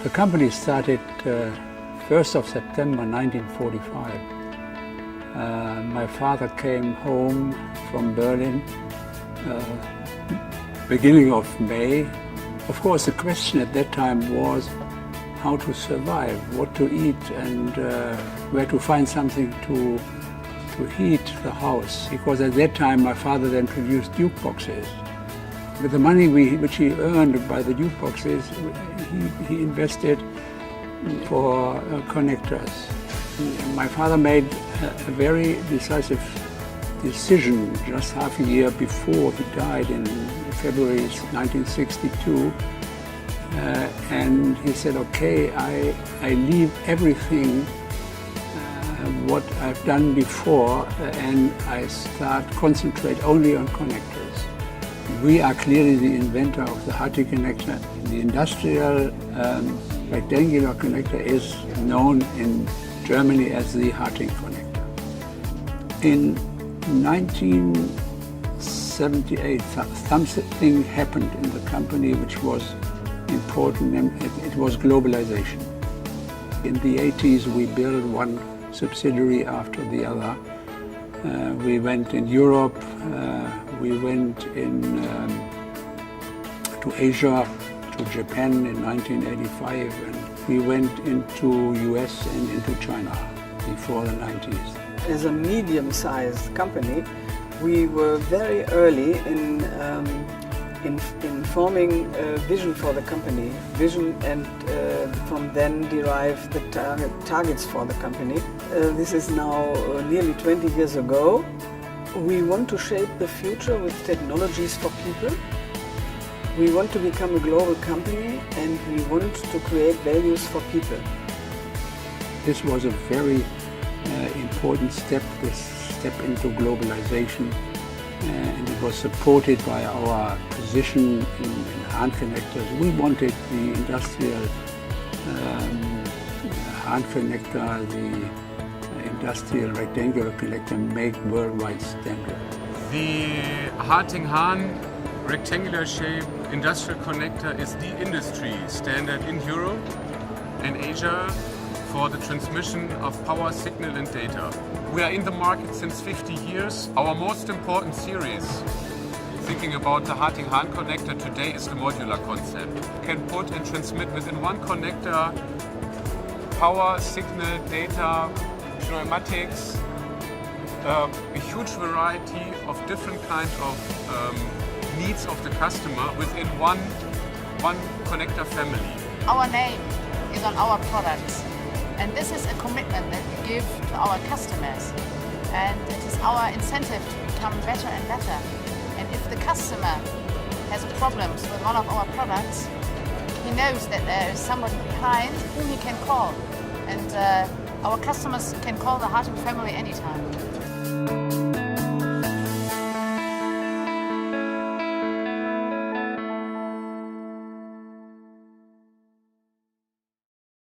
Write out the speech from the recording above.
The company started 1st of September 1945. My father came home from Berlin beginning of May. Of course, the question at that time was how to survive, what to eat, and where to find something to heat the house. Because at that time, my father then produced jukeboxes. With the money which he earned by the jukeboxes, he invested for connectors. My father made a very decisive decision just half a year before he died in February 1962. And he said, okay, I leave everything what I've done before and I concentrate only on connectors. We are clearly the inventor of the Harting connector. The industrial rectangular connector is known in Germany as the Harting connector. In 1978, something happened in the company which was important, and it was globalization. In the 80s, we built one subsidiary after the other. We went in Europe, we went to Asia, to Japan in 1985, and we went into US and into China before the 90s. As a medium-sized company, we were very early in forming a vision for the company, and from then derive the targets for the company. This is now nearly 20 years ago. We want to shape the future with technologies for people. We want to become a global company, and we want to create values for people. This was a very important step, this step into globalization. And it was supported by our position in hand connectors. We wanted the industrial hand connector, the industrial rectangular connector, make worldwide standard. The Harting-Hahn rectangular shape industrial connector is the industry standard in Europe and Asia for the transmission of power, signal and data. We are in the market since 50 years. Our most important series, thinking about the Harting-Hahn connector today, is the modular concept. You can put and transmit within one connector power, signal, data, pneumatics, a huge variety of different kinds of needs of the customer within one connector family. Our name is on our products. And this is a commitment that we give to our customers. And it is our incentive to become better and better. And if the customer has problems with one of our products, he knows that there is somebody behind whom he can call. And our customers can call the Harting family anytime.